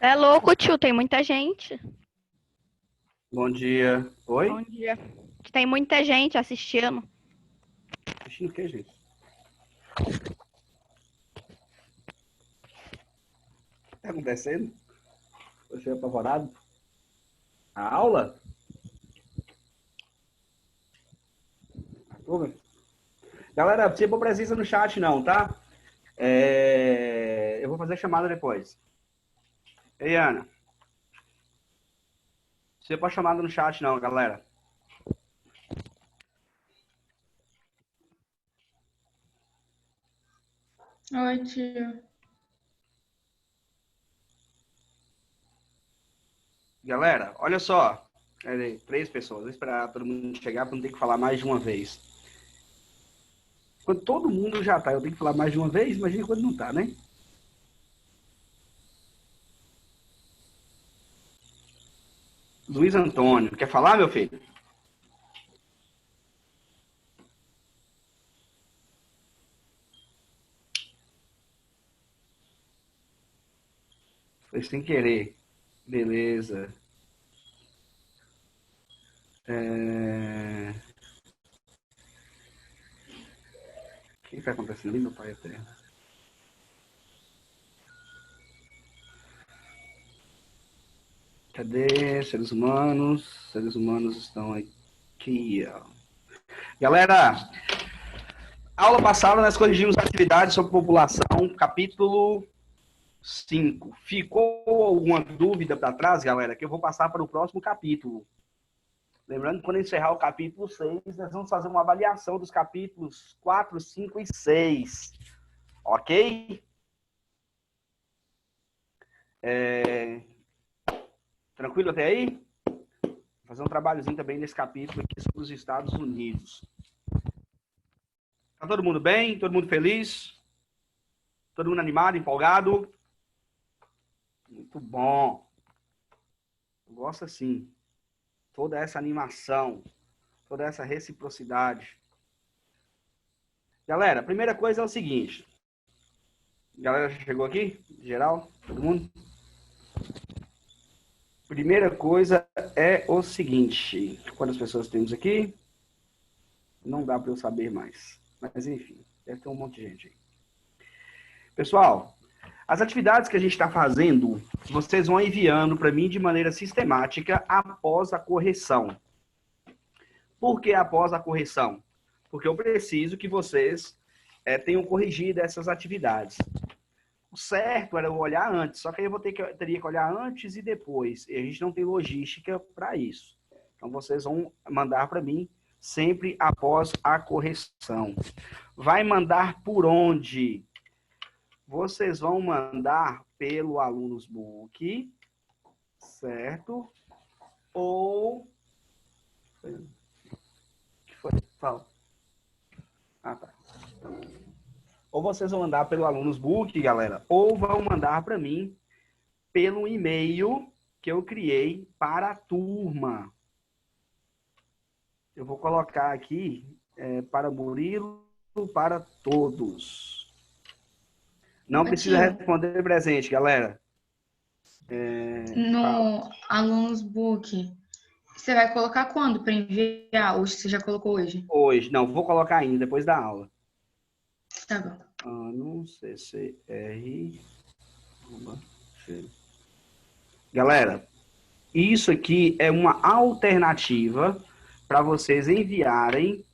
É louco, tio, tem muita gente. Bom dia. Bom Oi? dia. Tem muita gente assistindo. Assistindo o que, gente? O que tá acontecendo? Você é apavorado? A aula? A turma? Galera, você não precisa no chat não, tá? Eu vou fazer a chamada depois. Ei, Ana. Você pode chamada no chat não, galera. Oi, tio. Galera, olha só. Peraí, 3 pessoas. Vou esperar todo mundo chegar para não ter que falar mais de uma vez. Quando todo mundo já tá, eu tenho que falar mais de uma vez? Imagina quando não tá, né? Luiz Antônio, quer falar, meu filho? Foi sem querer. Beleza. O que está acontecendo ali, meu pai eterno? Cadê? Seres humanos. Seres humanos estão aqui, ó. Galera, aula passada nós corrigimos atividades sobre população, capítulo 5. Ficou alguma dúvida para trás, galera? Que eu vou passar para o próximo capítulo. Lembrando que quando encerrar o capítulo 6, nós vamos fazer uma avaliação dos capítulos 4, 5 e 6. Ok? Tranquilo até aí? Vou fazer um trabalhozinho também nesse capítulo aqui sobre os Estados Unidos. Tá todo mundo bem? Todo mundo feliz? Todo mundo animado, empolgado? Muito bom. Eu gosto assim. Toda essa animação, toda essa reciprocidade. Galera, a primeira coisa é o seguinte. Galera, já chegou aqui? Geral? Todo mundo? Primeira coisa é o seguinte. Quantas pessoas temos aqui? Não dá para eu saber mais. Mas enfim, deve ter um monte de gente aí. Pessoal, as atividades que a gente está fazendo, vocês vão enviando para mim de maneira sistemática após a correção. Por que após a correção? Porque eu preciso que vocês tenham corrigido essas atividades. O certo era eu olhar antes, só que aí eu teria que olhar antes e depois. E a gente não tem logística para isso. Então vocês vão mandar para mim sempre após a correção. Vai mandar por onde? Vocês vão mandar pelo Alunos Book, certo? Ou. Que foi? Fala. Ah, tá. Ou vocês vão mandar pelo Alunos Book, galera, ou vão mandar para mim pelo e-mail que eu criei para a turma. Eu vou colocar aqui para Murilo, para todos. Não Ô, precisa tio, responder presente, galera. Fala. no Alunos Book, você vai colocar quando para enviar? Ou você já colocou hoje? Hoje, não, vou colocar ainda, depois da aula. Tá bom. Ano CCR. Galera, isso aqui é uma alternativa para vocês enviarem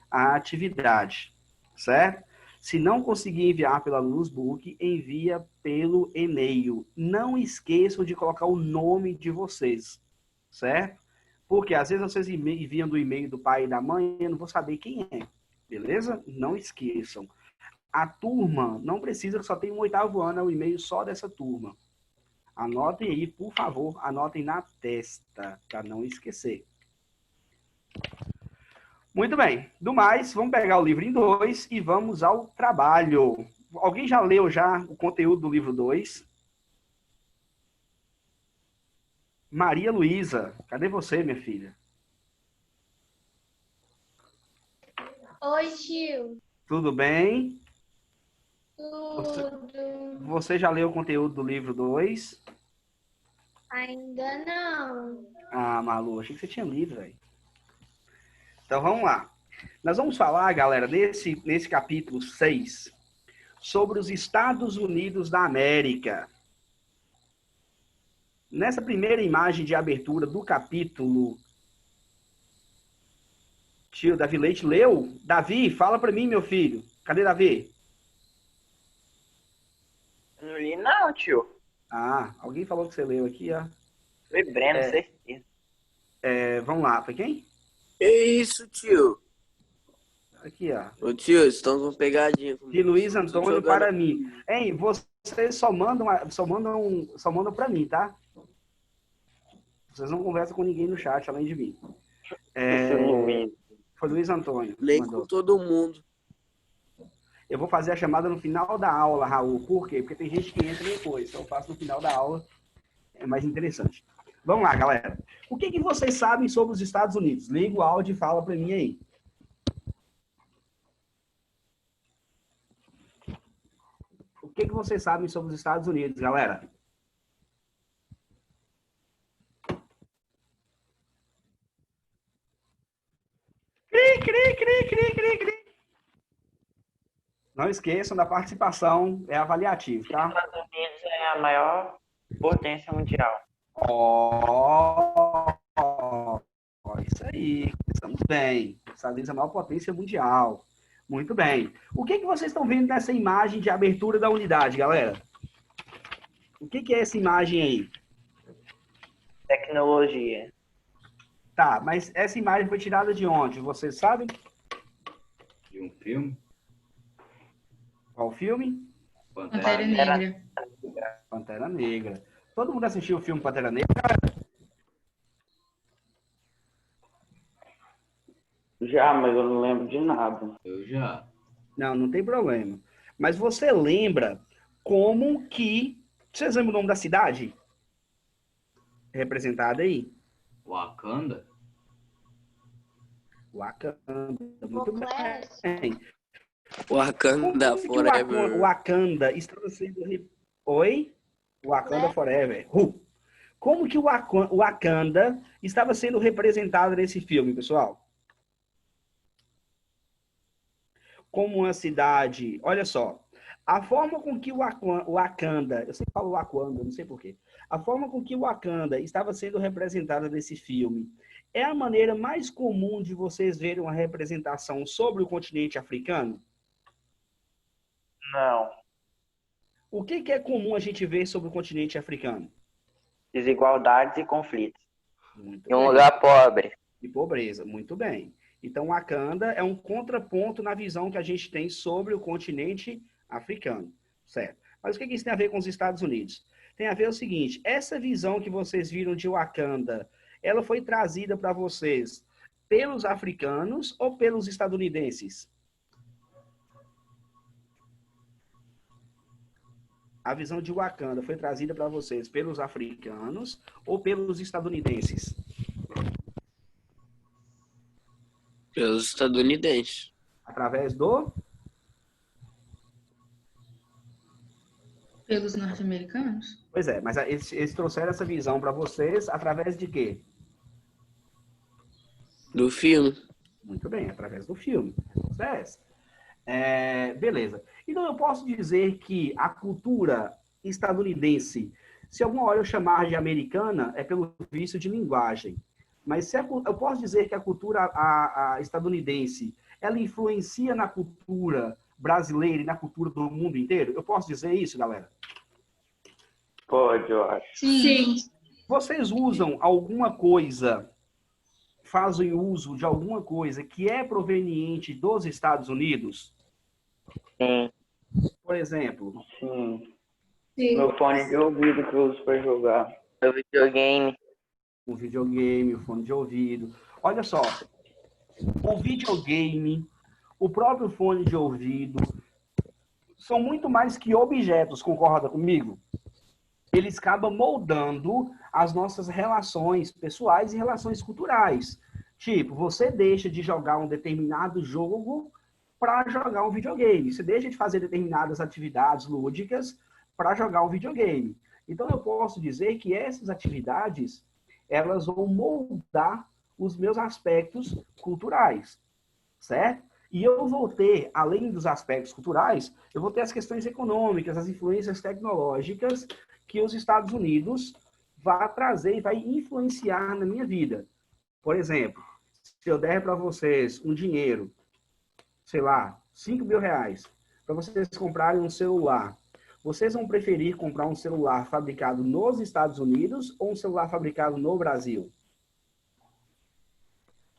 a atividade, certo? Se não conseguir enviar pela Luzbook, envia pelo e-mail. Não esqueçam de colocar o nome de vocês, certo? Porque às vezes vocês enviam do e-mail do pai e da mãe, eu não vou saber quem é, beleza? Não esqueçam. A turma não precisa, que só tem um 8º ano, é o e-mail só dessa turma. Anotem aí, por favor, anotem na testa, para não esquecer. Muito bem. Do mais, vamos pegar o livro em 2 e vamos ao trabalho. Alguém já leu já o conteúdo do livro 2? Maria Luísa, cadê você, minha filha? Oi, tio. Tudo bem? Você, Tudo. você já leu o conteúdo do livro 2? Ainda não. Ah, Malu, achei que você tinha lido, velho. Então vamos lá. Nós vamos falar, galera, nesse capítulo 6, sobre os Estados Unidos da América. Nessa primeira imagem de abertura do capítulo, tio Davi Leite leu? Davi, fala para mim, meu filho. Cadê Davi? Não li não, tio. Ah, alguém falou que você leu aqui, ó. Foi Breno, certeza. Vamos lá, foi quem? Que isso, tio? Aqui, ó. Ô, tio, estão com pegadinha comigo. De Luiz Tô Antônio jogando- para mim. Hein, vocês só mandam para mim, tá? Vocês não conversam com ninguém no chat, além de mim. Luiz. Foi Luiz Antônio. que Nem mandou. com todo mundo. Eu vou fazer a chamada no final da aula, Raul. Por quê? Porque tem gente que entra depois. Então eu faço no final da aula. É mais interessante. Vamos lá, galera. O que vocês sabem sobre os Estados Unidos? Liga o áudio e fala para mim aí. O que vocês sabem sobre os Estados Unidos, galera? Cri, cri, cri, cri, cri, cri. Não esqueçam da participação, é avaliativo, tá? Os Estados Unidos é a maior potência mundial. Isso aí, estamos bem. Os Estados Unidos é a maior potência mundial. Muito bem. O que vocês estão vendo nessa imagem de abertura da unidade, galera? O que é essa imagem aí? Tecnologia. Tá, mas essa imagem foi tirada de onde? Vocês sabem? De um filme? Qual filme? Pantera Negra. Pantera Negra. Todo mundo assistiu o filme Pantera Negra? Já, mas eu não lembro de nada. Eu já. Não, não tem problema. Mas você lembra como que... Vocês lembram o nome da cidade? Representada aí? Wakanda? Wakanda. Muito Complexo. bem. Wakanda Como que Forever. o Wakanda estava sendo... Oi? Wakanda Forever. Como que o Wakanda estava sendo representado nesse filme, pessoal? Como uma cidade... Olha só. A forma com que o Wakanda... Eu sempre falo Wakanda, não sei porquê. A forma com que o Wakanda estava sendo representada nesse filme é a maneira mais comum de vocês verem uma representação sobre o continente africano? Não. O que é comum a gente ver sobre o continente africano? Desigualdades e conflitos. Muito Em um bem. lugar pobre. E pobreza, muito bem. Então, Wakanda é um contraponto na visão que a gente tem sobre o continente africano, certo? Mas o que isso tem a ver com os Estados Unidos? Tem a ver o seguinte, essa visão que vocês viram de Wakanda, ela foi trazida para vocês pelos africanos ou pelos estadunidenses? A visão de Wakanda foi trazida para vocês pelos africanos ou pelos estadunidenses? Pelos estadunidenses. Através do... Pelos norte-americanos? Pois é, mas eles trouxeram essa visão para vocês através de quê? Do filme. Muito bem, através do filme. Beleza. Então eu posso dizer que a cultura estadunidense, se alguma hora eu chamar de americana, é pelo vício de linguagem. Mas se eu posso dizer que a cultura a estadunidense, ela influencia na cultura brasileira e na cultura do mundo inteiro? Eu posso dizer isso, galera? Pode, eu acho. Sim. Vocês usam alguma coisa, fazem uso de alguma coisa que é proveniente dos Estados Unidos? Sim, Por exemplo, sim. Sim. Meu fone de ouvido que eu uso pra jogar. Meu videogame. o videogame, o fone de ouvido. Olha só, o videogame, o próprio fone de ouvido, são muito mais que objetos, concorda comigo? Eles acabam moldando as nossas relações pessoais e relações culturais. Tipo, você deixa de jogar um determinado jogo para jogar um videogame. Você deixa de fazer determinadas atividades lúdicas para jogar um videogame. Então, eu posso dizer que essas atividades, elas vão moldar os meus aspectos culturais, certo? E eu vou ter, além dos aspectos culturais, eu vou ter as questões econômicas, as influências tecnológicas que os Estados Unidos vai trazer e vai influenciar na minha vida. Por exemplo, se eu der para vocês um dinheiro, sei lá, 5 mil reais, para vocês comprarem um celular, vocês vão preferir comprar um celular fabricado nos Estados Unidos ou um celular fabricado no Brasil?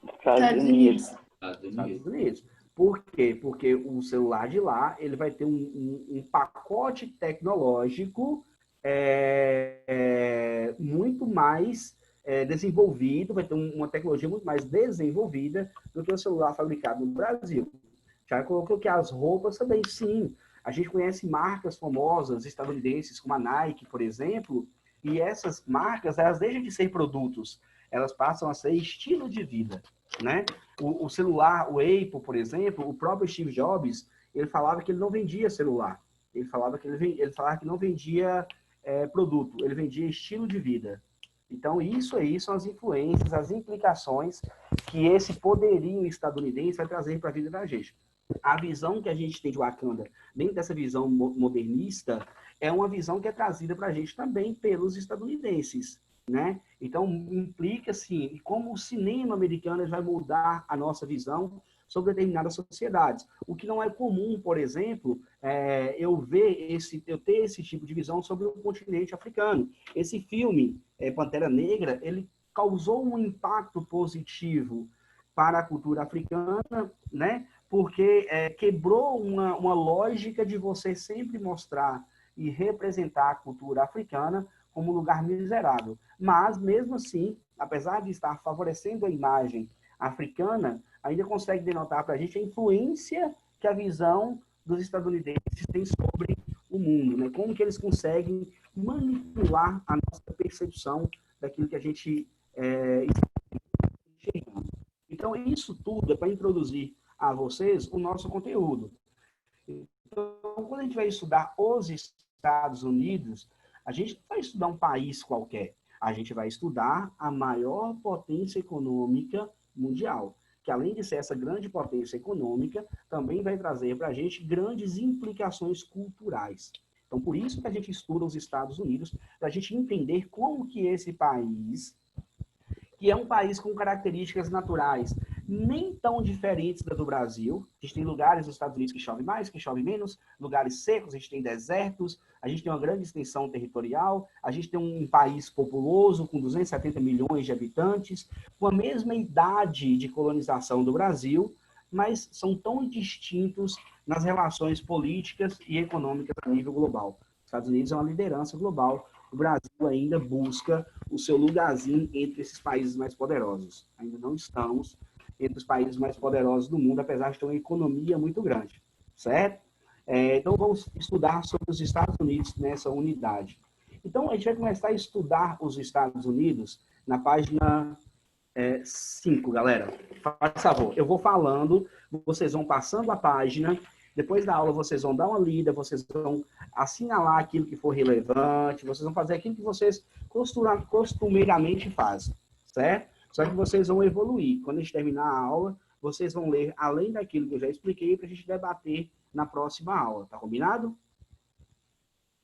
Estados Unidos. Estados Estados Unidos. Unidos. Por quê? Porque o celular de lá, ele vai ter um pacote tecnológico muito mais desenvolvido, vai ter uma tecnologia muito mais desenvolvida do que o celular fabricado no Brasil. Já colocou que as roupas também, sim. A gente conhece marcas famosas estadunidenses, como a Nike, por exemplo, e essas marcas, elas deixam de ser produtos, elas passam a ser estilo de vida, né? O celular, o Apple, por exemplo, o próprio Steve Jobs, ele falava que ele não vendia celular. Ele falava que não vendia produto, ele vendia estilo de vida. Então, isso aí são as influências, as implicações que esse poderio estadunidense vai trazer para a vida da gente. A visão que a gente tem de Wakanda, dentro dessa visão modernista, é uma visão que é trazida para a gente também pelos estadunidenses, né? Então, implica, assim, como o cinema americano vai mudar a nossa visão sobre determinadas sociedades. O que não é comum, por exemplo, eu ter esse tipo de visão sobre o continente africano. Esse filme, Pantera Negra, ele causou um impacto positivo para a cultura africana, né? Porque quebrou uma lógica de você sempre mostrar e representar a cultura africana como um lugar miserável. Mas, mesmo assim, apesar de estar favorecendo a imagem africana, ainda consegue denotar para a gente a influência que a visão dos estadunidenses tem sobre o mundo, né? Como que eles conseguem manipular a nossa percepção daquilo que a gente está enxergando. Então, isso tudo é para introduzir a vocês o nosso conteúdo. Então, quando a gente vai estudar os Estados Unidos, a gente não vai estudar um país qualquer, a gente vai estudar a maior potência econômica mundial, que além de ser essa grande potência econômica, também vai trazer para a gente grandes implicações culturais. Então, por isso que a gente estuda os Estados Unidos, para a gente entender como que esse país, que é um país com características naturais nem tão diferentes da do Brasil. A gente tem lugares nos Estados Unidos que chove mais, que chove menos, lugares secos, a gente tem desertos, a gente tem uma grande extensão territorial, a gente tem um país populoso com 270 milhões de habitantes, com a mesma idade de colonização do Brasil, mas são tão distintos nas relações políticas e econômicas a nível global. Os Estados Unidos é uma liderança global, o Brasil ainda busca o seu lugarzinho entre esses países mais poderosos. Ainda não estamos entre os países mais poderosos do mundo, apesar de ter uma economia muito grande, certo? Então, vamos estudar sobre os Estados Unidos nessa unidade. Então, a gente vai começar a estudar os Estados Unidos na página 5, galera. Faz favor, eu vou falando, vocês vão passando a página, depois da aula vocês vão dar uma lida, vocês vão assinalar aquilo que for relevante, vocês vão fazer aquilo que vocês costumeiramente fazem, certo? Só que vocês vão evoluir. Quando a gente terminar a aula, vocês vão ler além daquilo que eu já expliquei para a gente debater na próxima aula. Tá combinado?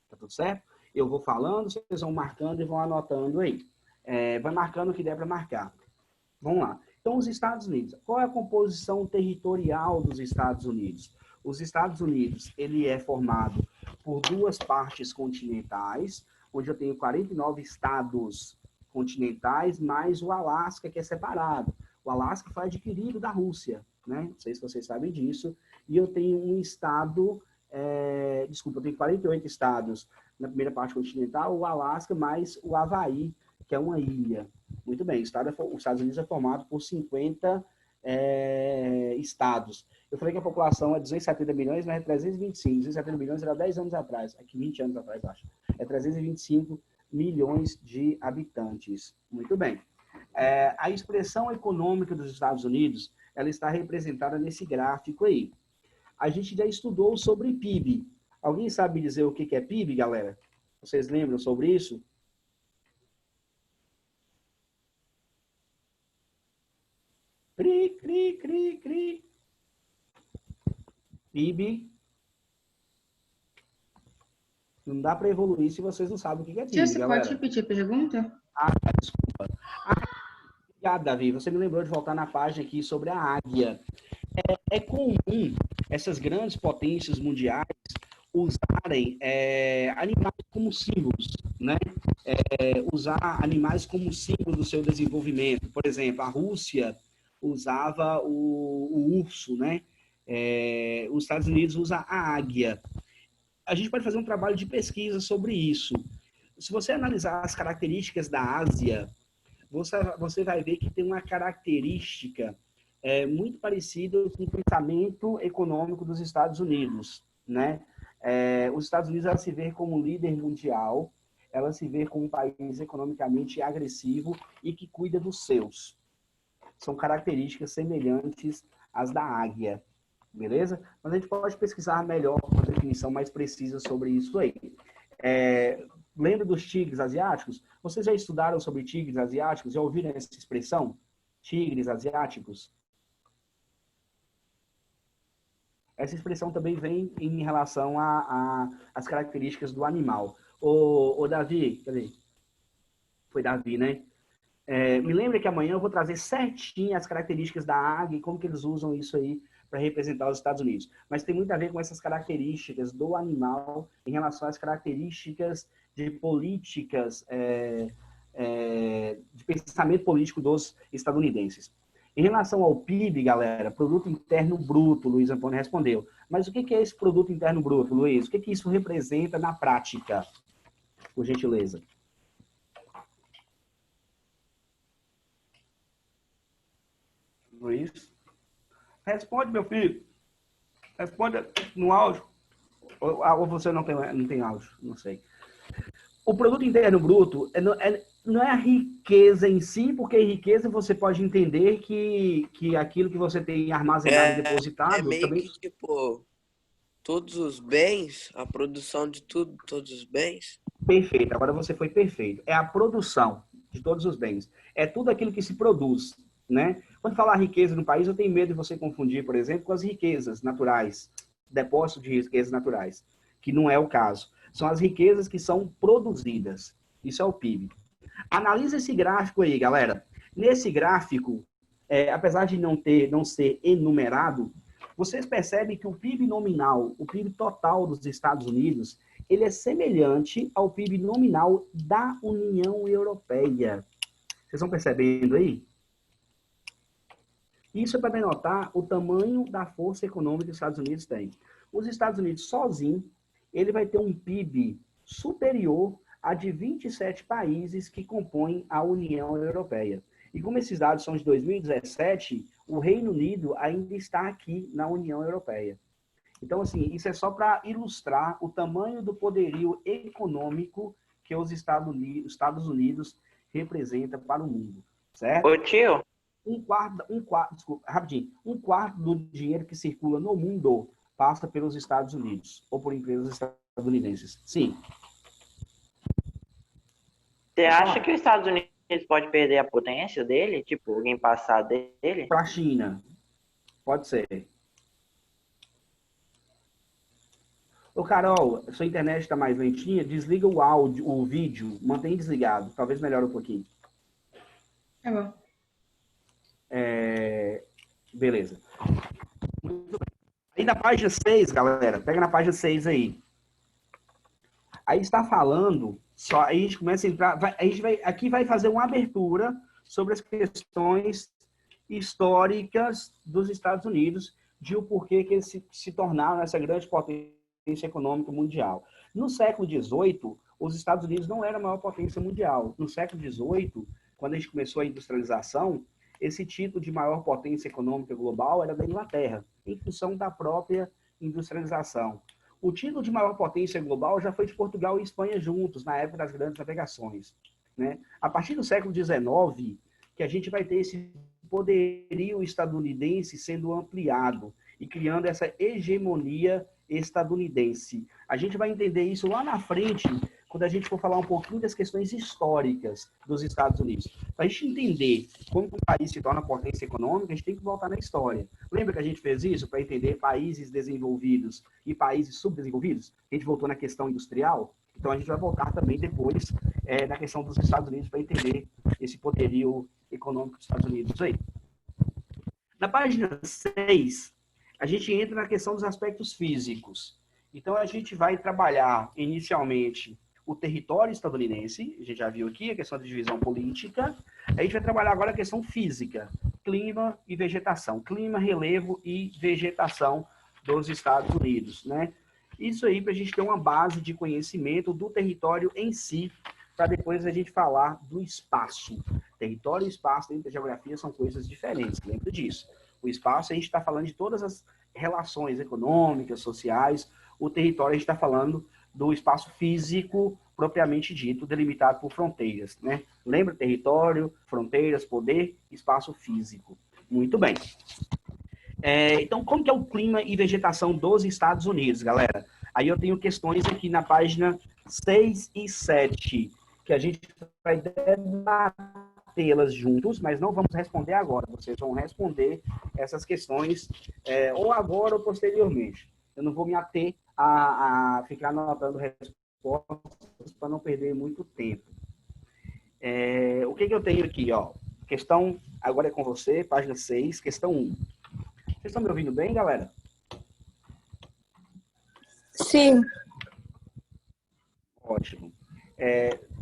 Tá tudo certo? Eu vou falando, vocês vão marcando e vão anotando aí. Vai marcando o que der para marcar. Vamos lá. Então, os Estados Unidos. Qual é a composição territorial dos Estados Unidos? Os Estados Unidos, ele é formado por duas partes continentais, onde eu tenho 49 estados continentais, mais o Alasca, que é separado. O Alasca foi adquirido da Rússia, né? Não sei se vocês sabem disso. E eu tenho um estado, eu tenho 48 estados na primeira parte continental, o Alasca mais o Havaí, que é uma ilha. Muito bem, os Estados Unidos é formado por 50 estados. Eu falei que a população é 270 milhões, mas é 325. 270 milhões era 10 anos atrás, aqui 20 anos atrás, acho. É 325 milhões de habitantes. Muito bem. A expressão econômica dos Estados Unidos, ela está representada nesse gráfico aí. A gente já estudou sobre PIB. Alguém sabe dizer o que é PIB, galera? Vocês lembram sobre isso? Cri, cri, cri, cri. PIB. Não dá para evoluir se vocês não sabem o que é Tia, PIB, você galera. pode repetir a pergunta? Desculpa. Obrigado, Davi. Você me lembrou de voltar na página aqui sobre a águia. É comum essas grandes potências mundiais usarem animais como símbolos, né? Usar animais como símbolo do seu desenvolvimento. Por exemplo, a Rússia usava o urso, né? Os Estados Unidos usam a águia. A gente pode fazer um trabalho de pesquisa sobre isso. Se você analisar as características da Ásia, você vai ver que tem uma característica muito parecida com o pensamento econômico dos Estados Unidos, né? Os Estados Unidos, ela se vê como líder mundial, ela se vê como um país economicamente agressivo e que cuida dos seus. São características semelhantes às da águia, beleza? Mas a gente pode pesquisar melhor, uma definição mais precisa sobre isso aí. Lembra dos tigres asiáticos? Vocês já estudaram sobre tigres asiáticos? Já ouviram essa expressão? Tigres asiáticos? Essa expressão também vem em relação às características do animal. Ô Davi, cadê? Foi Davi, né? Me lembra que amanhã eu vou trazer certinho as características da águia e como que eles usam isso aí para representar os Estados Unidos. Mas tem muito a ver com essas características do animal em relação às características de políticas, de pensamento político dos estadunidenses. Em relação ao PIB, galera, Produto Interno Bruto, Luiz Antônio respondeu. Mas o que é esse Produto Interno Bruto, Luiz? O que isso representa na prática? Por gentileza. Luiz? Responde, meu filho. Responde no áudio. Ou você não tem áudio, não sei. O Produto Interno Bruto não é a riqueza em si, porque riqueza você pode entender que aquilo que você tem armazenado e depositado... É meio também... que, tipo, todos os bens, a produção de tudo, todos os bens. Perfeito, agora você foi perfeito. É a produção de todos os bens. É tudo aquilo que se produz, né? Quando falar riqueza no país, eu tenho medo de você confundir, por exemplo, com as riquezas naturais, depósito de riquezas naturais, que não é o caso. São as riquezas que são produzidas. Isso é o PIB. Analisa esse gráfico aí, galera. Nesse gráfico, apesar de não ser enumerado, vocês percebem que o PIB nominal, o PIB total dos Estados Unidos, ele é semelhante ao PIB nominal da União Europeia. Vocês estão percebendo aí? Isso é para denotar o tamanho da força econômica que os Estados Unidos têm. Os Estados Unidos sozinho, ele vai ter um PIB superior a de 27 países que compõem a União Europeia. E como esses dados são de 2017, o Reino Unido ainda está aqui na União Europeia. Então, assim, isso é só para ilustrar o tamanho do poderio econômico que os Estados Unidos representa para o mundo, certo? Ô tio, Um quarto do dinheiro que circula no mundo passa pelos Estados Unidos, ou por empresas estadunidenses. Sim. você acha que os Estados Unidos pode perder a potência dele? Tipo, alguém passar dele? Para a China. Pode ser. Ô, Carol, sua internet está mais lentinha? Desliga o áudio, o vídeo, mantém desligado. Talvez melhore um pouquinho. Tá bom. Beleza. Muito bem. Aí na página 6, galera, pega na página 6 aí. Aí está falando, aí a gente começa a entrar, aqui vai fazer uma abertura sobre as questões históricas dos Estados Unidos, de o porquê que eles se tornaram essa grande potência econômica mundial. No século XVIII, os Estados Unidos não eram a maior potência mundial. No século XVIII, quando a gente começou a industrialização, esse título de maior potência econômica global era da Inglaterra, em função da própria industrialização. O título de maior potência global já foi de Portugal e Espanha juntos, na época das grandes navegações, né? A partir do século XIX, que a gente vai ter esse poderio estadunidense sendo ampliado e criando essa hegemonia estadunidense. A gente vai entender isso lá na frente, quando a gente for falar um pouquinho das questões históricas dos Estados Unidos. Para a gente entender como um país se torna potência econômica, a gente tem que voltar na história. Lembra que a gente fez isso para entender países desenvolvidos e países subdesenvolvidos? A gente voltou na questão industrial? Então, a gente vai voltar também depois na questão dos Estados Unidos para entender esse poderio econômico dos Estados Unidos aí. Na página 6, a gente entra na questão dos aspectos físicos. Então, a gente vai trabalhar inicialmente o território estadunidense, a gente já viu aqui a questão da divisão política. A gente vai trabalhar agora a questão física, clima e vegetação. Clima, relevo e vegetação dos Estados Unidos, né? Isso aí para a gente ter uma base de conhecimento do território em si, para depois a gente falar do espaço. Território e espaço dentro da geografia são coisas diferentes, lembra disso. O espaço a gente está falando de todas as relações econômicas, sociais. O território a gente está falando do espaço físico propriamente dito, delimitado por fronteiras, né? Lembra? Território, fronteiras, poder, espaço físico. Muito bem. Então, como que é o clima e vegetação dos Estados Unidos, galera? Aí eu tenho questões aqui na página 6 e 7, que a gente vai debatê-las juntos, mas não vamos responder agora. Vocês vão responder essas questões ou agora ou posteriormente. Eu não vou me ater a ficar anotando respostas para não perder muito tempo. O que eu tenho aqui, ó? Questão, agora é com você, página 6, questão 1. Vocês estão me ouvindo bem, galera? Sim. Ótimo.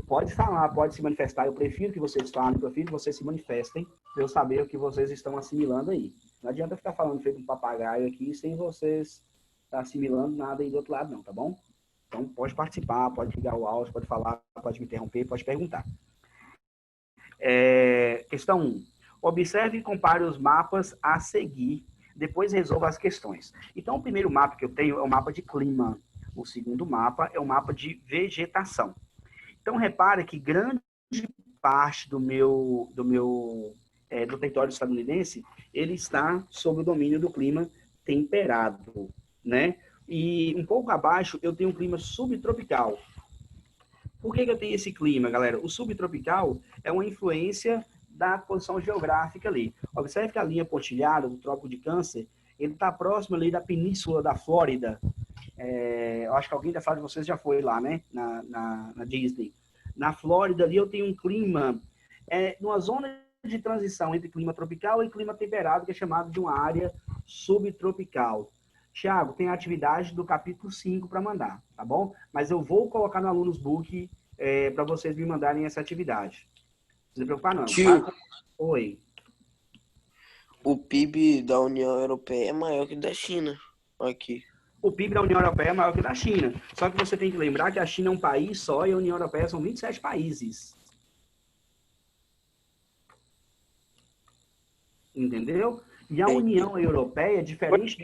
Pode falar, pode se manifestar. Eu prefiro que vocês falem, prefiro que vocês se manifestem, para eu saber o que vocês estão assimilando aí. Não adianta ficar falando feito um papagaio aqui, sem vocês estar assimilando nada aí do outro lado, não, tá bom? Então, pode participar, pode ligar o áudio, pode falar, pode me interromper, pode perguntar. Questão 1. Observe e compare os mapas a seguir. Depois resolva as questões. Então, o primeiro mapa que eu tenho é o mapa de clima. O segundo mapa é o mapa de vegetação. Então, repara que grande parte do território estadunidense, ele está sob o domínio do clima temperado, né? E um pouco abaixo, eu tenho um clima subtropical. Por que eu tenho esse clima, galera? O subtropical é uma influência da posição geográfica ali. Observe que a linha pontilhada do Trópico de Câncer, ele está próximo ali da península da Flórida. Eu acho que alguém da Flórida de vocês já foi lá, né? Na Disney. Na Flórida ali eu tenho um clima, numa zona de transição entre clima tropical e clima temperado, que é chamado de uma área subtropical. Thiago, tem a atividade do capítulo 5 para mandar, tá bom? Mas eu vou colocar no Alunos Book para vocês me mandarem essa atividade. Não se preocupar, não. Tio, Oi. o PIB da União Europeia é maior que o da China. Aqui. O PIB da União Europeia é maior que o da China. Só que você tem que lembrar que a China é um país só e a União Europeia são 27 países. Entendeu? E a União Europeia é diferente...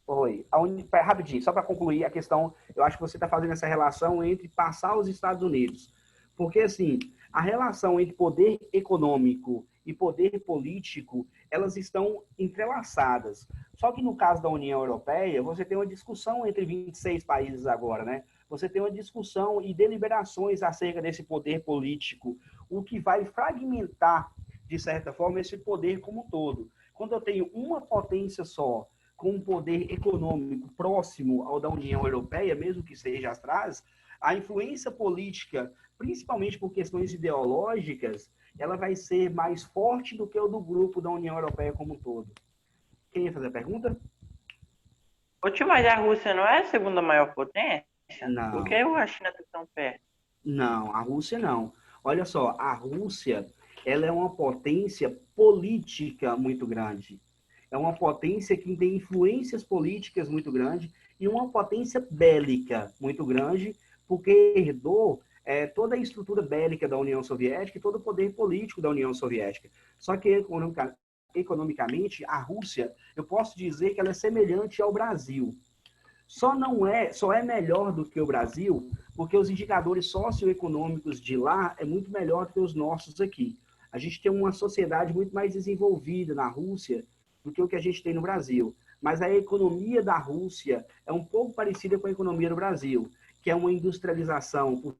Oi. Rapidinho, só para concluir a questão, eu acho que você está fazendo essa relação entre passar os Estados Unidos. Porque, assim, a relação entre poder econômico e poder político, elas estão entrelaçadas. Só que no caso da União Europeia, você tem uma discussão entre 26 países agora, né? Você tem uma discussão e deliberações acerca desse poder político, o que vai fragmentar, de certa forma, esse poder como um todo. Quando eu tenho uma potência só, com um poder econômico próximo ao da União Europeia, mesmo que seja atrás, a influência política, principalmente por questões ideológicas, ela vai ser mais forte do que o do grupo da União Europeia como um todo. Quem ia fazer a pergunta? Ô tio, mas a Rússia não é a segunda maior potência? Não. Por que a China está tão perto? Não, a Rússia não. Olha só, a Rússia, ela é uma potência política muito grande. É uma potência que tem influências políticas muito grandes e uma potência bélica muito grande, porque herdou toda a estrutura bélica da União Soviética e todo o poder político da União Soviética. Só que, economicamente, a Rússia, eu posso dizer que ela é semelhante ao Brasil. Só é melhor do que o Brasil, porque os indicadores socioeconômicos de lá é muito melhor do que os nossos aqui. A gente tem uma sociedade muito mais desenvolvida na Rússia do que o que a gente tem no Brasil. Mas a economia da Rússia é um pouco parecida com a economia do Brasil, que é uma industrialização por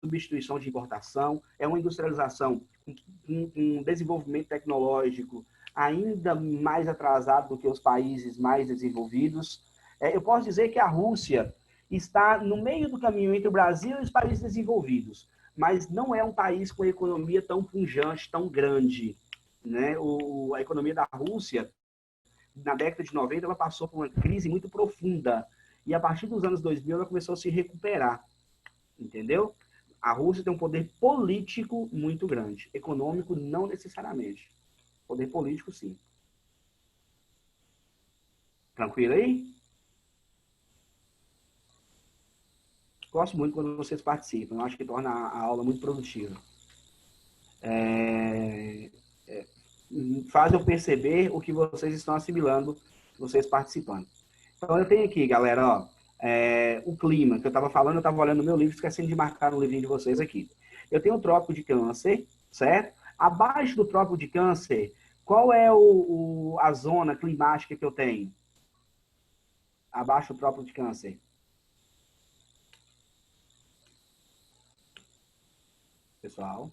substituição de importação, é uma industrialização com um desenvolvimento tecnológico ainda mais atrasado do que os países mais desenvolvidos. Eu posso dizer que a Rússia está no meio do caminho entre o Brasil e os países desenvolvidos, mas não é um país com economia tão pujante, tão grande, né? A economia da Rússia, na década de 90, ela passou por uma crise muito profunda, e a partir dos anos 2000 ela começou a se recuperar, entendeu? A Rússia tem um poder político muito grande, econômico não necessariamente. Poder político, sim. Tranquilo aí? Gosto muito quando vocês participam. Eu acho que torna a aula muito produtiva. Faz eu perceber o que vocês estão assimilando, vocês participando. Então, eu tenho aqui, galera, ó, o clima que eu estava falando, eu estava olhando no meu livro, esquecendo de marcar no livrinho de vocês aqui. Eu tenho o Trópico de Câncer, certo? Abaixo do Trópico de Câncer, qual é a zona climática que eu tenho? Abaixo do Trópico de Câncer. Pessoal.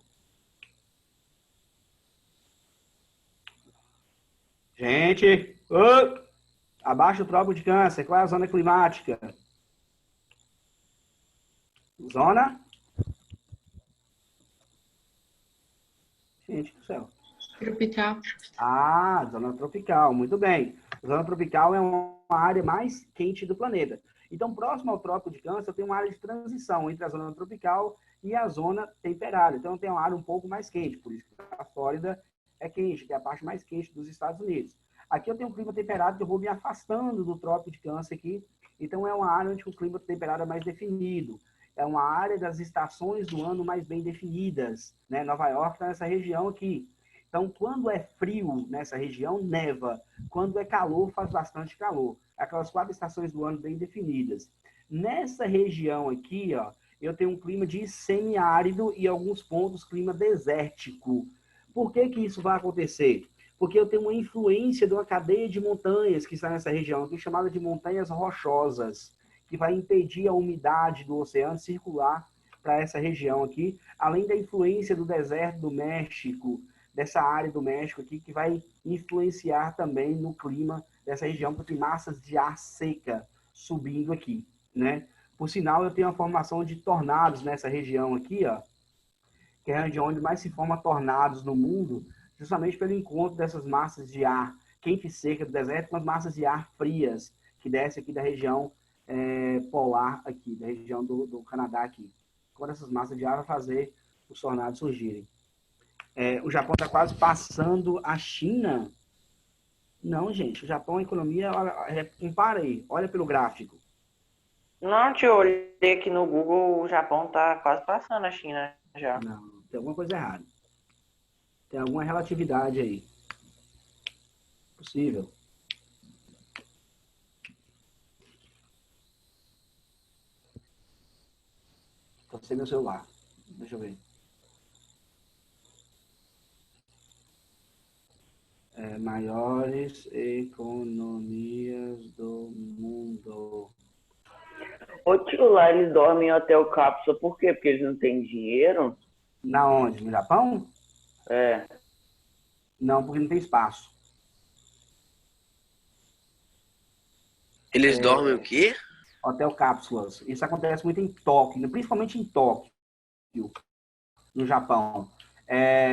Gente, abaixo do Trópico de Câncer, qual é a zona climática? Zona? Gente do céu. Tropical. Ah, zona tropical, muito bem. Zona tropical é uma área mais quente do planeta. Então, próximo ao Trópico de Câncer, tem uma área de transição entre a zona tropical e a zona temperada. Então, tem uma área um pouco mais quente, por isso que a Flórida é quente, que é a parte mais quente dos Estados Unidos. Aqui eu tenho um clima temperado, que eu vou me afastando do Trópico de Câncer aqui. Então, é uma área onde o clima temperado é mais definido. É uma área das estações do ano mais bem definidas, né? Nova York está nessa região aqui. Então, quando é frio nessa região, neva. Quando é calor, faz bastante calor. Aquelas 4 estações do ano bem definidas. Nessa região aqui, ó, eu tenho um clima de semiárido e, em alguns pontos, clima desértico. Por que que isso vai acontecer? Porque eu tenho uma influência de uma cadeia de montanhas que está nessa região, aqui chamada de montanhas rochosas, que vai impedir a umidade do oceano circular para essa região aqui, além da influência do deserto do México, dessa área do México aqui, que vai influenciar também no clima dessa região, porque tem massas de ar seca subindo aqui, né? Por sinal, eu tenho a formação de tornados nessa região aqui, ó, que é a região onde mais se forma tornados no mundo, justamente pelo encontro dessas massas de ar quente e seca do deserto com as massas de ar frias, que descem aqui da região polar aqui, da região do Canadá aqui. Quando essas massas de ar vão fazer os tornados surgirem. O Japão está quase passando a China. Não, gente, o Japão, a economia, compara aí, olha pelo gráfico. Não, tio, eu olhei aqui no Google, o Japão tá quase passando a China já. Não, tem alguma coisa errada. Tem alguma relatividade aí. Possível. Tô sem meu celular. Deixa eu ver. Maiores economias do mundo. Ô tio, lá eles dormem em hotel cápsula, por quê? Porque eles não têm dinheiro? Na onde? No Japão? É. Não, porque não tem espaço. Eles dormem o quê? Hotel cápsulas. Isso acontece muito em Tóquio, principalmente em Tóquio, no Japão.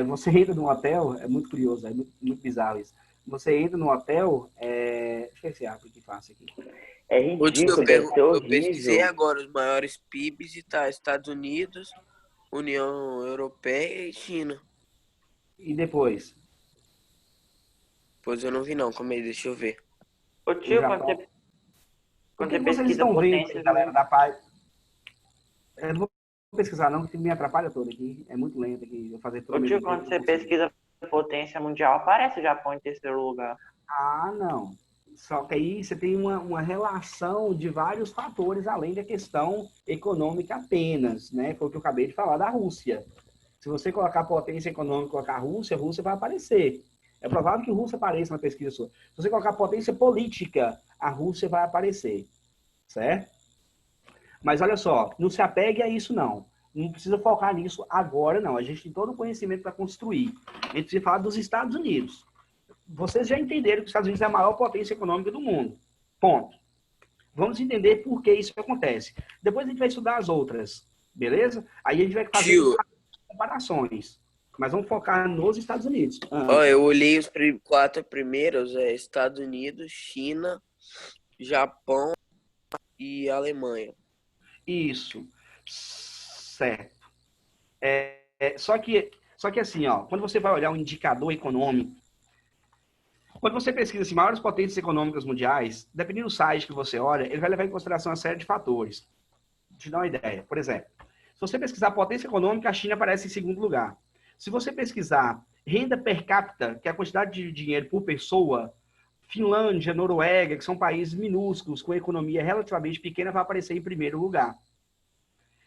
Você entra num hotel, é muito curioso, é muito bizarro isso. Você entra num hotel, deixa eu ver se abre que faço aqui. É Ô, tio, ridículo, deve ser eu pesquisei horrível. agora os maiores PIBs e tá Estados Unidos, União Europeia e China. E depois? Pois eu não vi não, calma aí, deixa eu ver. Ô tio, Japão. quando O que você vocês pesquisa estão vendo, potência, galera da paz? Eu não vou pesquisar não, que me atrapalha todo aqui. É muito lento aqui. Eu fazer tudo ô ao tio, mesmo quando tempo, você não consigo. pesquisa potência mundial, aparece o Japão em terceiro lugar. Ah, não. Só que aí você tem uma relação de vários fatores, além da questão econômica apenas, né? Foi o que eu acabei de falar da Rússia. Se você colocar potência econômica e colocar a Rússia vai aparecer. É provável que a Rússia apareça na pesquisa sua. Se você colocar potência política, a Rússia vai aparecer. Certo? Mas olha só, não se apegue a isso, não. Não precisa focar nisso agora, não. A gente tem todo o conhecimento para construir. A gente precisa falar dos Estados Unidos. Vocês já entenderam que os Estados Unidos é a maior potência econômica do mundo. Ponto. Vamos entender por que isso acontece. Depois a gente vai estudar as outras, beleza? Aí a gente vai fazer Tio, comparações. Mas vamos focar nos Estados Unidos. ó, eu olhei os 4 primeiros, Estados Unidos, China, Japão e Alemanha. Isso. Certo. Só que assim, ó, quando você vai olhar um indicador econômico, quando você pesquisa assim, maiores potências econômicas mundiais, dependendo do site que você olha, ele vai levar em consideração uma série de fatores. Vou te dar uma ideia. Por exemplo, se você pesquisar potência econômica, a China aparece em segundo lugar. Se você pesquisar renda per capita, que é a quantidade de dinheiro por pessoa, Finlândia, Noruega, que são países minúsculos, com economia relativamente pequena, vai aparecer em primeiro lugar.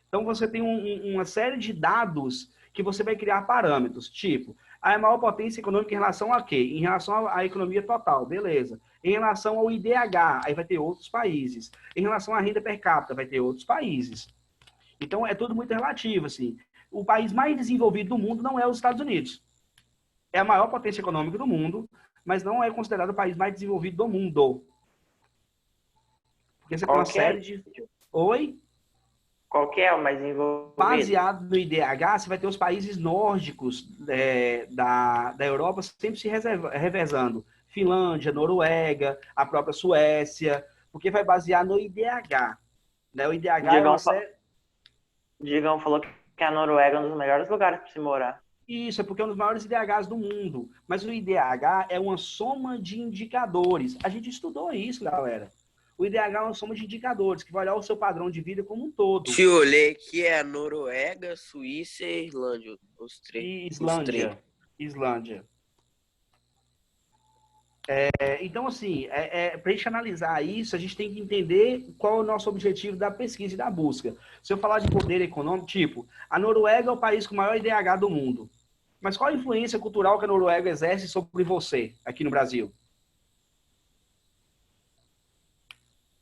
Então, você tem uma série de dados que você vai criar parâmetros, tipo, a maior potência econômica em relação a quê? Em relação à economia total, beleza. Em relação ao IDH, aí vai ter outros países. Em relação à renda per capita, vai ter outros países. Então, é tudo muito relativo, assim. O país mais desenvolvido do mundo não é os Estados Unidos. É a maior potência econômica do mundo, mas não é considerado o país mais desenvolvido do mundo. Porque você tem uma série de... Oi? Qual que é o mais envolvido? Baseado no IDH, você vai ter os países nórdicos da Europa sempre se revezando. Finlândia, Noruega, a própria Suécia, porque vai basear no IDH. Né? O IDH Digão falou que a Noruega é um dos melhores lugares para se morar. Isso, é porque é um dos maiores IDHs do mundo. Mas o IDH é uma soma de indicadores. A gente estudou isso, galera. O IDH é uma soma de indicadores, que vai olhar o seu padrão de vida como um todo. Te olhei que é a Noruega, Suíça e Islândia. Os três. Islândia. Então, assim, para a gente analisar isso, a gente tem que entender qual é o nosso objetivo da pesquisa e da busca. Se eu falar de poder econômico, tipo, a Noruega é o país com o maior IDH do mundo. Mas qual a influência cultural que a Noruega exerce sobre você aqui no Brasil?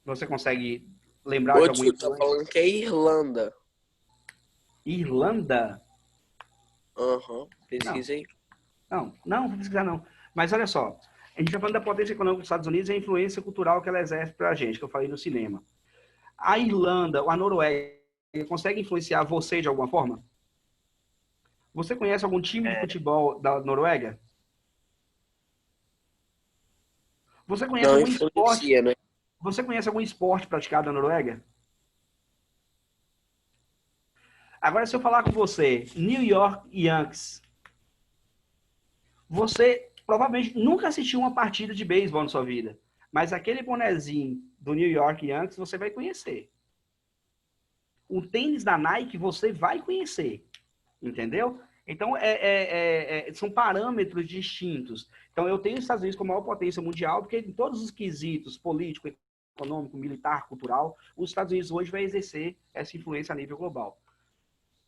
Você consegue lembrar de alguma influência? Tá falando que é Irlanda. Irlanda? Aham, pesquisei. Não vou pesquisar não. Mas olha só, a gente está falando da potência econômica dos Estados Unidos e a influência cultural que ela exerce para a gente, que eu falei no cinema. A Irlanda, a Noruega, consegue influenciar você de alguma forma? Você conhece algum time de futebol da Noruega? Você conhece Não algum esporte? influencia, né? Você conhece algum esporte praticado na Noruega? Agora, se eu falar com você, New York Yankees, você provavelmente nunca assistiu uma partida de beisebol na sua vida, mas aquele bonezinho do New York Yankees você vai conhecer. O tênis da Nike você vai conhecer, entendeu? Então, são parâmetros distintos. Então, eu tenho os Estados Unidos como a maior potência mundial, porque em todos os quesitos político, econômico, militar, cultural, os Estados Unidos hoje vai exercer essa influência a nível global.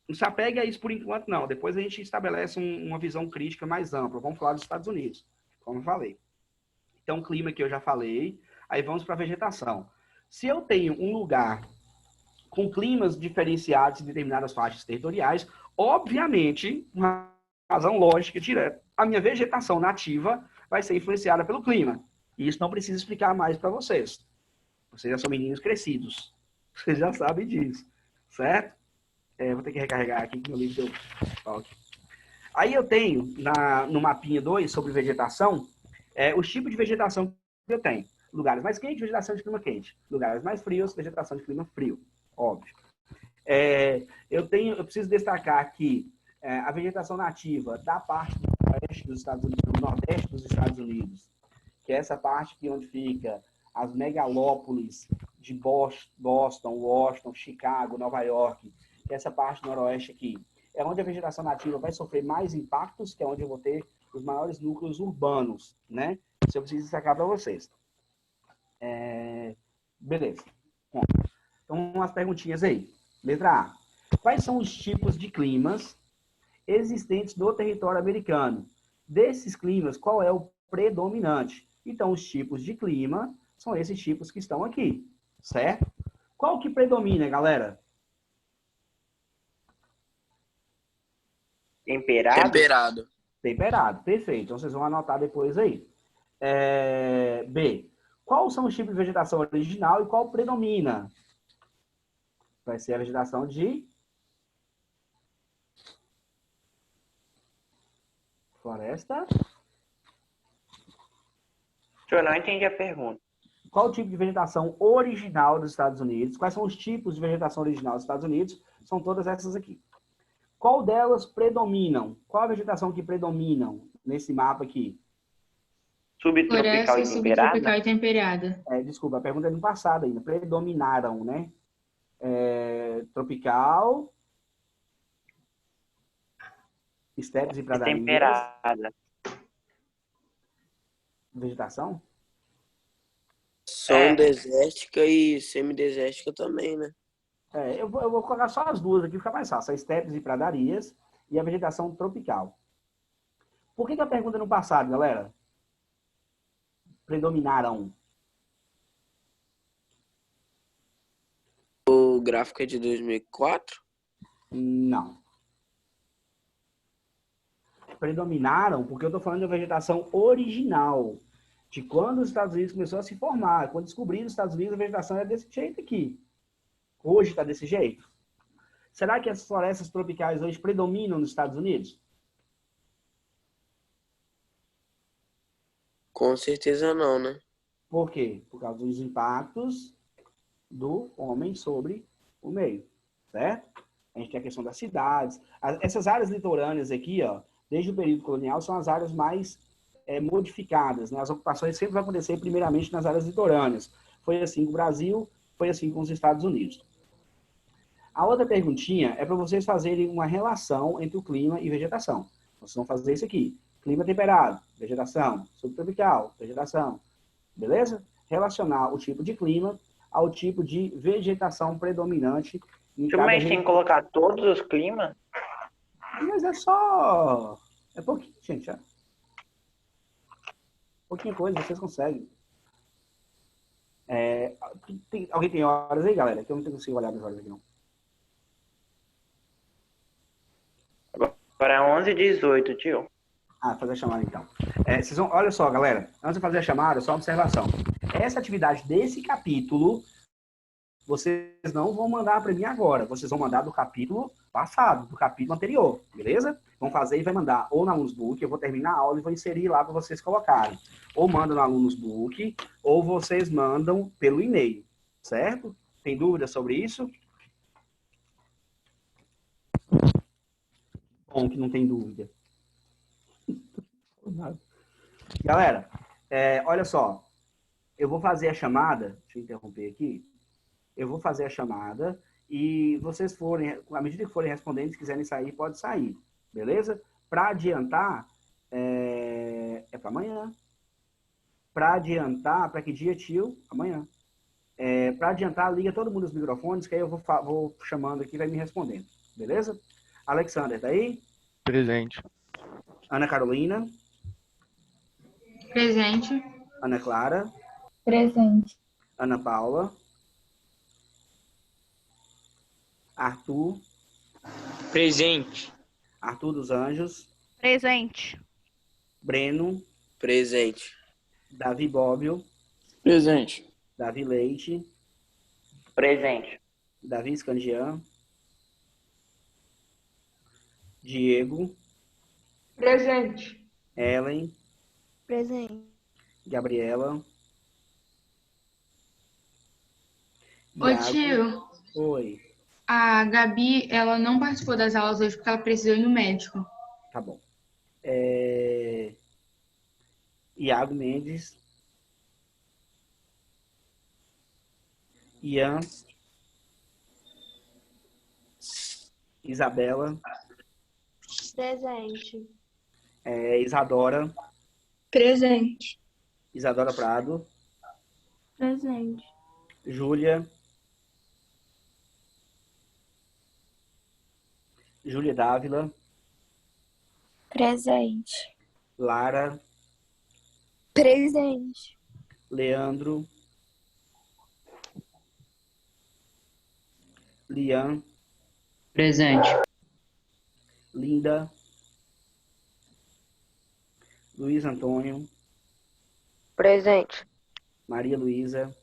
Não se apegue a isso por enquanto, não. Depois a gente estabelece uma visão crítica mais ampla. Vamos falar dos Estados Unidos, como eu falei. Então, clima que eu já falei. Aí vamos para a vegetação. Se eu tenho um lugar com climas diferenciados em determinadas faixas territoriais, obviamente, uma razão lógica direta, a minha vegetação nativa vai ser influenciada pelo clima. E isso não precisa explicar mais para vocês. Vocês já são meninos crescidos. Vocês já sabem disso, certo? Vou ter que recarregar aqui que meu livro deu falta. Aí eu tenho, no mapinha 2, sobre vegetação, os tipos de vegetação que eu tenho. Lugares mais quentes, vegetação de clima quente. Lugares mais frios, vegetação de clima frio. Óbvio. Eu preciso destacar que a vegetação nativa da parte do oeste dos Estados Unidos, do nordeste dos Estados Unidos, que é essa parte aqui onde fica as megalópolis de Boston, Washington, Chicago, Nova York, que é essa parte noroeste aqui, é onde a vegetação nativa vai sofrer mais impactos, que é onde eu vou ter os maiores núcleos urbanos, né? Isso eu preciso destacar para vocês. Beleza. Bom, então, umas perguntinhas aí. Letra A. Quais são os tipos de climas existentes no território americano? Desses climas, qual é o predominante? Então, os tipos de clima são esses tipos que estão aqui, certo? Qual que predomina, galera? Temperado? Temperado. Temperado, perfeito. Então vocês vão anotar depois aí. B. Quais são os tipos de vegetação original e qual predomina? Vai ser a vegetação de floresta. Eu não entendi a pergunta. Qual o tipo de vegetação original dos Estados Unidos? Quais são os tipos de vegetação original dos Estados Unidos? São todas essas aqui. Qual delas predominam? Qual a vegetação que predominam nesse mapa aqui? Subtropical Floresta e subtropical temperada? e temperada. Desculpa, a pergunta é do passado ainda. Predominaram, né? Tropical, estepes e E pradarias. temperada. Vegetação? São desértica e semidesértica também, né? Eu vou colocar só as duas aqui, fica mais fácil. As estepes e pradarias e a vegetação tropical. Por que a pergunta é no passado, galera? Predominaram. O gráfico é de 2004. Não. Predominaram porque eu estou falando da vegetação original. De quando os Estados Unidos começou a se formar. Quando descobriram os Estados Unidos, a vegetação era desse jeito aqui. Hoje está desse jeito. Será que as florestas tropicais hoje predominam nos Estados Unidos? Com certeza não, né? Por quê? Por causa dos impactos do homem sobre o meio, certo? A gente tem a questão das cidades. Essas áreas litorâneas aqui, ó, desde o período colonial, são as áreas mais modificadas, né? As ocupações sempre vão acontecer primeiramente nas áreas litorâneas. Foi assim com o Brasil, foi assim com os Estados Unidos. A outra perguntinha é para vocês fazerem uma relação entre o clima e vegetação. Vocês vão fazer isso aqui. Clima temperado, vegetação. Subtropical, vegetação. Beleza? Relacionar o tipo de clima ao tipo de vegetação predominante em cada Mas tem que colocar todos os climas? Mas é só... É pouquinho, gente. Pouquinha coisa, vocês conseguem. Alguém tem horas aí, galera? Que eu não consigo olhar as horas aqui, não. Agora é 11h18, tio. Fazer a chamada então. Olha só, galera. Antes de fazer a chamada, só uma observação. Essa atividade desse capítulo, vocês não vão mandar para mim agora. Vocês vão mandar do capítulo passado, do capítulo anterior, beleza? Vão fazer e vai mandar ou no Alunosbook, eu vou terminar a aula e vou inserir lá para vocês colocarem. Ou manda no Alunosbook, ou vocês mandam pelo e-mail, certo? Tem dúvida sobre isso? Bom que não tem dúvida. Galera, olha só. Eu vou fazer a chamada. Deixa eu interromper aqui. Eu vou fazer a chamada e vocês forem, à medida que forem respondendo, se quiserem sair, pode sair. Beleza? Para adiantar, para amanhã. Para adiantar, para que dia, tio? Amanhã. Para adiantar, liga todo mundo os microfones, que aí eu vou chamando aqui e vai me respondendo. Beleza? Alexander, tá aí? Presente. Ana Carolina. Presente. Ana Clara. Presente. Ana Paula. Arthur. Presente. Arthur dos Anjos. Presente. Breno. Presente. Davi Bóbio. Presente. Davi Leite. Presente. Davi Scandian. Diego. Presente. Ellen. Presente. Gabriela. Ô, Iago. tio, Oi. a Gabi, ela não participou das aulas hoje porque ela precisou ir no médico. Tá bom. Iago Mendes. Ian. Isabela. Presente. Isadora. Presente. Isadora Prado. Presente. Júlia. Júlia Dávila. Presente. Lara. Presente. Leandro. Lian, Presente. Linda, Luiz Antônio, Presente. Maria Luísa,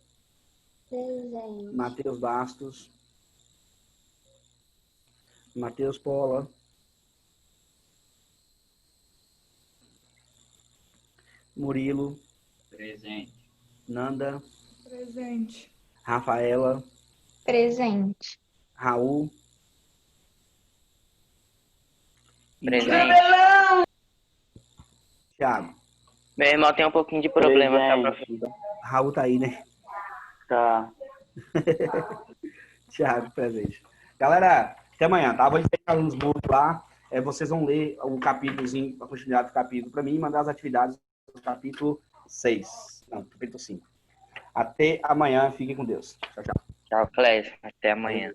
Presente. Matheus Bastos, Matheus Paula, Murilo, Presente. Nanda, Presente. Rafaela, Presente. Raul, e Presente. Thiago. Meu irmão tem um pouquinho de problema, tá, professor? Raul tá aí, né? Tá. Thiago, presente. Galera, até amanhã, tá? Vou deixar uns bolos lá. Vocês vão ler o capítulozinho, a continuidade do capítulo para mim e mandar as atividades do capítulo 6. Não, capítulo 5. Até amanhã. Fiquem com Deus. Tchau, tchau. Tchau, Clécio. Até amanhã.